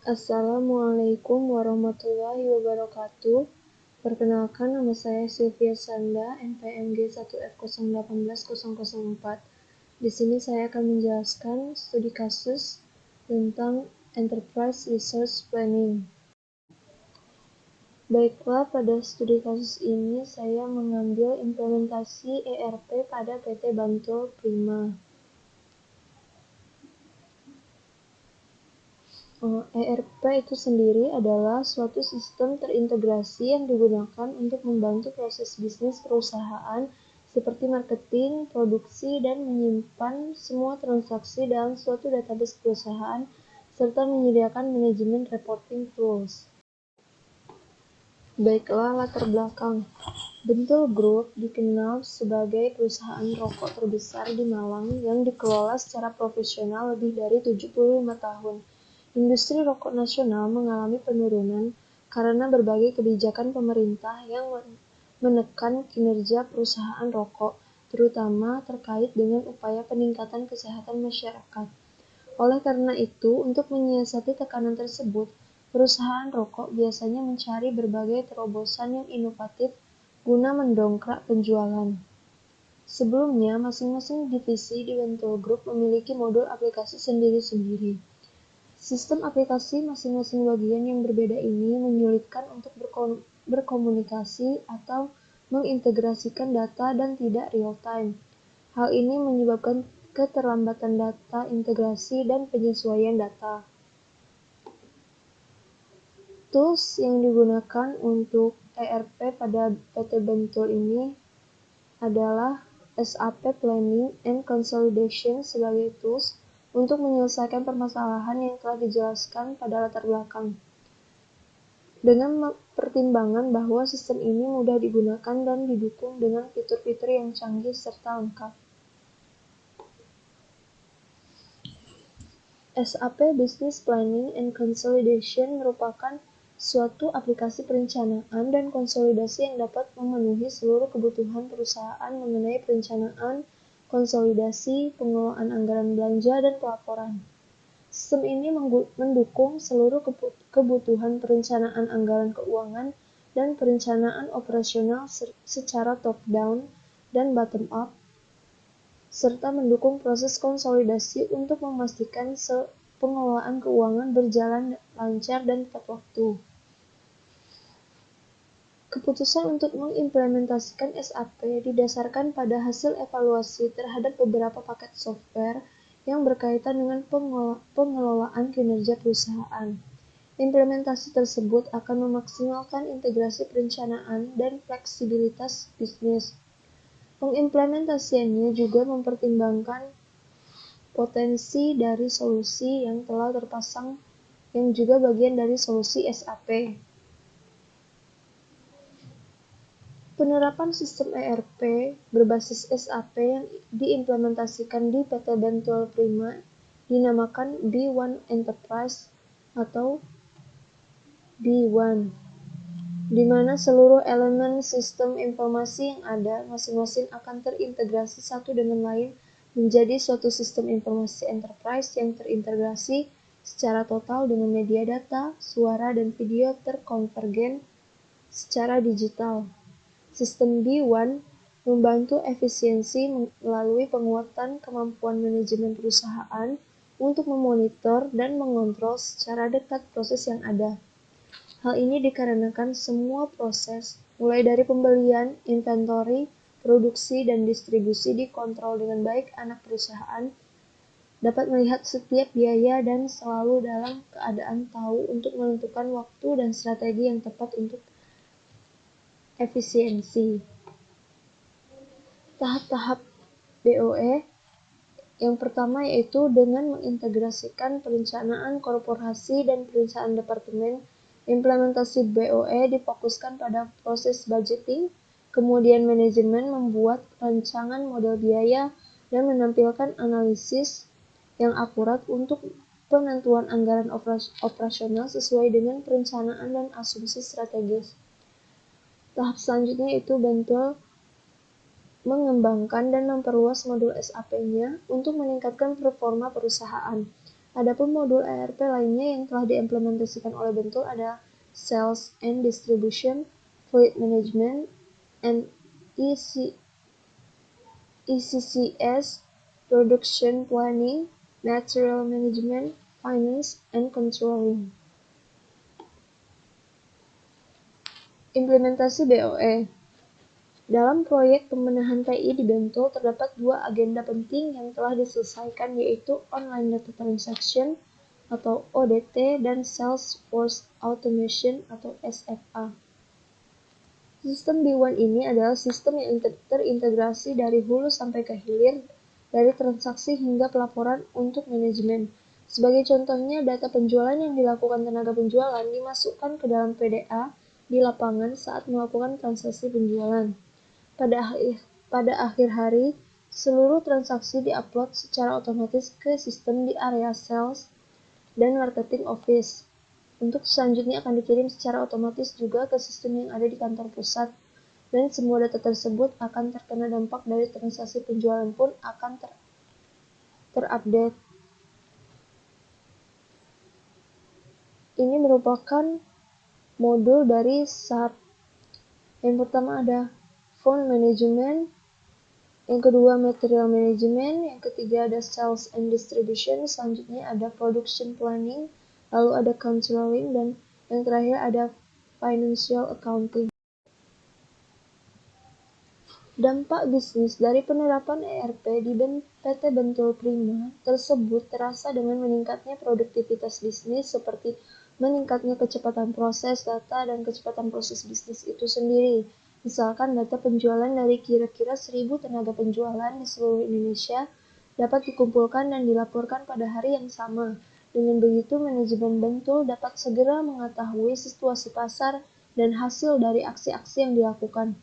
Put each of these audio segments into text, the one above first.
Assalamualaikum warahmatullahi wabarakatuh. Perkenalkan, nama saya Sylvia Sanda, NPM G1F081004. Di sini saya akan menjelaskan studi kasus tentang Enterprise Resource Planning. Baiklah, pada studi kasus ini saya mengambil implementasi ERP pada PT Bantul Prima. ERP itu sendiri adalah suatu sistem terintegrasi yang digunakan untuk membantu proses bisnis perusahaan seperti marketing, produksi, dan menyimpan semua transaksi dalam suatu database perusahaan, serta menyediakan manajemen reporting tools. Baiklah, latar belakang. Bantul Group dikenal sebagai perusahaan rokok terbesar di Malang yang dikelola secara profesional lebih dari 75 tahun. Industri rokok nasional mengalami penurunan karena berbagai kebijakan pemerintah yang menekan kinerja perusahaan rokok, terutama terkait dengan upaya peningkatan kesehatan masyarakat. Oleh karena itu, untuk menyiasati tekanan tersebut, perusahaan rokok biasanya mencari berbagai terobosan yang inovatif guna mendongkrak penjualan. Sebelumnya, masing-masing divisi di Bantul Group memiliki modul aplikasi sendiri-sendiri. Sistem aplikasi masing-masing bagian yang berbeda ini menyulitkan untuk berkomunikasi atau mengintegrasikan data dan tidak real-time. Hal ini menyebabkan keterlambatan data integrasi dan penyesuaian data. Tools yang digunakan untuk ERP pada PT Bantul ini adalah SAP Planning and Consolidation sebagai tools untuk menyelesaikan permasalahan yang telah dijelaskan pada latar belakang. Dengan pertimbangan bahwa sistem ini mudah digunakan dan didukung dengan fitur-fitur yang canggih serta lengkap. SAP Business Planning and Consolidation merupakan suatu aplikasi perencanaan dan konsolidasi yang dapat memenuhi seluruh kebutuhan perusahaan mengenai perencanaan, konsolidasi, pengelolaan anggaran belanja, dan pelaporan. Sistem ini mendukung seluruh kebutuhan perencanaan anggaran keuangan dan perencanaan operasional secara top-down dan bottom-up, serta mendukung proses konsolidasi untuk memastikan pengelolaan keuangan berjalan lancar dan tepat waktu. Keputusan untuk mengimplementasikan SAP didasarkan pada hasil evaluasi terhadap beberapa paket software yang berkaitan dengan pengelolaan kinerja perusahaan. Implementasi tersebut akan memaksimalkan integrasi perencanaan dan fleksibilitas bisnis. Pengimplementasiannya juga mempertimbangkan potensi dari solusi yang telah terpasang yang juga bagian dari solusi SAP. Penerapan sistem ERP berbasis SAP yang diimplementasikan di PT Bantul Prima dinamakan B1 Enterprise atau B1, di mana seluruh elemen sistem informasi yang ada masing-masing akan terintegrasi satu dengan lain menjadi suatu sistem informasi enterprise yang terintegrasi secara total dengan media data, suara, dan video terkonvergen secara digital. Sistem B1 membantu efisiensi melalui penguatan kemampuan manajemen perusahaan untuk memonitor dan mengontrol secara dekat proses yang ada. Hal ini dikarenakan semua proses, mulai dari pembelian, inventory, produksi, dan distribusi dikontrol dengan baik. Anak perusahaan dapat melihat setiap biaya dan selalu dalam keadaan tahu untuk menentukan waktu dan strategi yang tepat untuk efisiensi. Tahap-tahap BOE yang pertama yaitu dengan mengintegrasikan perencanaan korporasi dan perencanaan departemen. Implementasi BOE difokuskan pada proses budgeting, kemudian manajemen membuat rancangan model biaya dan menampilkan analisis yang akurat untuk penentuan anggaran operasional sesuai dengan perencanaan dan asumsi strategis. Tahap selanjutnya yaitu Bantul mengembangkan dan memperluas modul SAP-nya untuk meningkatkan performa perusahaan. Adapun modul ERP lainnya yang telah diimplementasikan oleh Bentul adalah Sales and Distribution, Fleet Management, and ECCS, Production Planning, Material Management, Finance, and Controlling. Implementasi BOE. Dalam proyek pembenahan TI di Bentul terdapat dua agenda penting yang telah diselesaikan, yaitu Online Data Transaction atau ODT dan Salesforce Automation atau SFA. Sistem B1 ini adalah sistem yang terintegrasi dari hulu sampai ke hilir, dari transaksi hingga pelaporan untuk manajemen. Sebagai contohnya, data penjualan yang dilakukan tenaga penjualan dimasukkan ke dalam PDA di lapangan saat melakukan transaksi penjualan. Pada akhir hari, seluruh transaksi diupload secara otomatis ke sistem di area sales dan marketing office. Untuk selanjutnya akan dikirim secara otomatis juga ke sistem yang ada di kantor pusat, dan semua data tersebut akan terkena dampak dari transaksi penjualan pun akan terupdate. Ini merupakan modul dari SAP. Yang pertama ada Fund Management, yang kedua Material Management, yang ketiga ada Sales and Distribution, selanjutnya ada Production Planning, lalu ada Controlling, dan yang terakhir ada Financial Accounting. Dampak bisnis dari penerapan ERP di PT Bentul Prima tersebut terasa dengan meningkatnya produktivitas bisnis, seperti meningkatnya kecepatan proses data dan kecepatan proses bisnis itu sendiri. Misalkan data penjualan dari kira-kira 1.000 tenaga penjualan di seluruh Indonesia dapat dikumpulkan dan dilaporkan pada hari yang sama. Dengan begitu, manajemen Bentul dapat segera mengetahui situasi pasar dan hasil dari aksi-aksi yang dilakukan,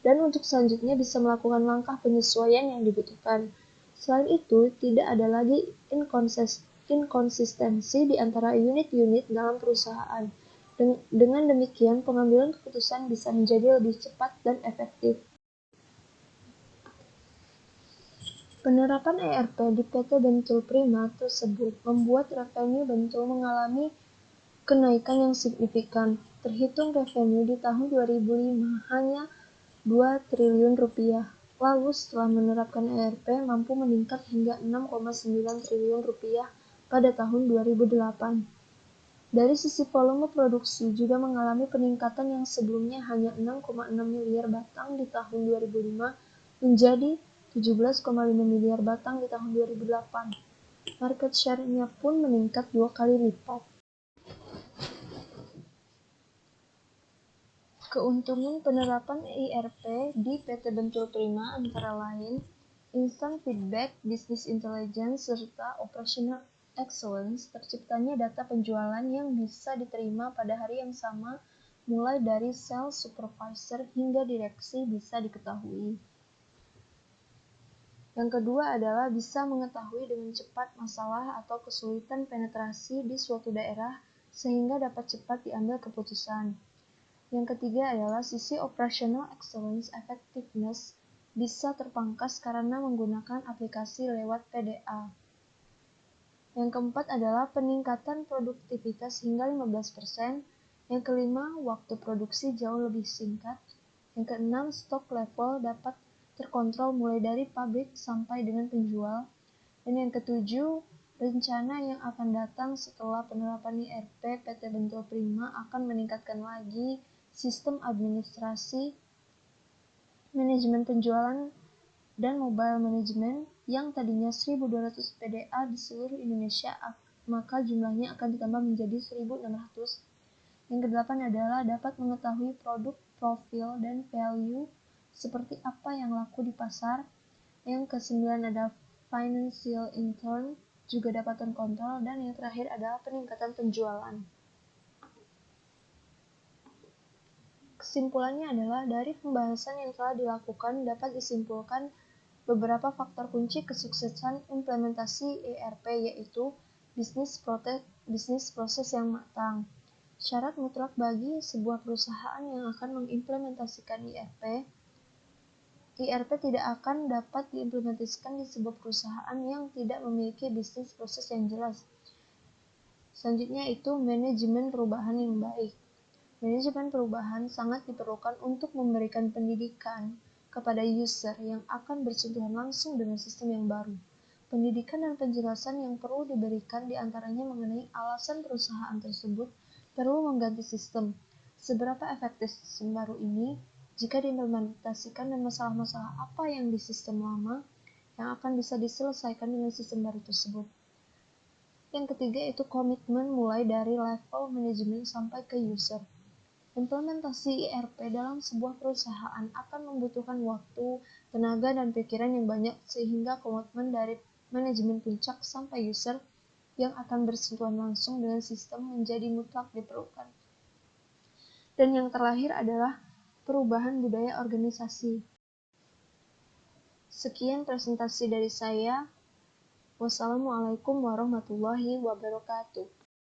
dan untuk selanjutnya bisa melakukan langkah penyesuaian yang dibutuhkan. Selain itu, tidak ada lagi inkonsistensi di antara unit-unit dalam perusahaan. Dengan demikian, pengambilan keputusan bisa menjadi lebih cepat dan efektif. Penerapan ERP di PT Bentul Prima tersebut membuat revenue Bentul mengalami kenaikan yang signifikan. Terhitung revenue di tahun 2005 hanya 2 triliun rupiah. Lalu setelah menerapkan ERP mampu meningkat hingga 6,9 triliun rupiah pada tahun 2008. Dari sisi volume produksi juga mengalami peningkatan yang sebelumnya hanya 6,6 miliar batang di tahun 2005 menjadi 17,5 miliar batang di tahun 2008. Market share-nya pun meningkat 2 kali lipat. Keuntungan penerapan ERP di PT Bentul Prima antara lain instant feedback, business intelligence, serta operational excellence. Terciptanya data penjualan yang bisa diterima pada hari yang sama, mulai dari sales supervisor hingga direksi bisa diketahui. Yang kedua adalah bisa mengetahui dengan cepat masalah atau kesulitan penetrasi di suatu daerah sehingga dapat cepat diambil keputusan. Yang ketiga adalah sisi operational excellence effectiveness bisa terpangkas karena menggunakan aplikasi lewat PDA. Yang keempat adalah peningkatan produktivitas hingga 15%. Yang kelima, waktu produksi jauh lebih singkat. Yang keenam, stok level dapat terkontrol mulai dari pabrik sampai dengan penjual. Dan yang ketujuh, rencana yang akan datang setelah penerapan ERP PT Bentul Prima akan meningkatkan lagi sistem administrasi, manajemen penjualan, dan mobile management yang tadinya 1.200 PDA di seluruh Indonesia, maka jumlahnya akan ditambah menjadi 1.600. Yang kedelapan adalah dapat mengetahui produk, profil, dan value seperti apa yang laku di pasar. Yang kesembilan ada financial intern juga dapat terkontrol, dan yang terakhir adalah peningkatan penjualan. Kesimpulannya adalah dari pembahasan yang telah dilakukan dapat disimpulkan beberapa faktor kunci kesuksesan implementasi ERP, yaitu bisnis proses yang matang. Syarat mutlak bagi sebuah perusahaan yang akan mengimplementasikan ERP tidak akan dapat diimplementasikan di sebuah perusahaan yang tidak memiliki bisnis proses yang jelas. Selanjutnya itu manajemen perubahan yang baik. Manajemen perubahan sangat diperlukan untuk memberikan pendidikan kepada user yang akan bersentuhan langsung dengan sistem yang baru. Pendidikan dan penjelasan yang perlu diberikan diantaranya mengenai alasan perusahaan tersebut perlu mengganti sistem, seberapa efektif sistem baru ini, jika diimplementasikan dan masalah-masalah apa yang di sistem lama yang akan bisa diselesaikan dengan sistem baru tersebut. Yang ketiga itu komitmen mulai dari level manajemen sampai ke user. Implementasi ERP dalam sebuah perusahaan akan membutuhkan waktu, tenaga, dan pikiran yang banyak sehingga komitmen dari manajemen puncak sampai user yang akan bersentuhan langsung dengan sistem menjadi mutlak diperlukan. Dan yang terakhir adalah perubahan budaya organisasi. Sekian presentasi dari saya. Wassalamualaikum warahmatullahi wabarakatuh.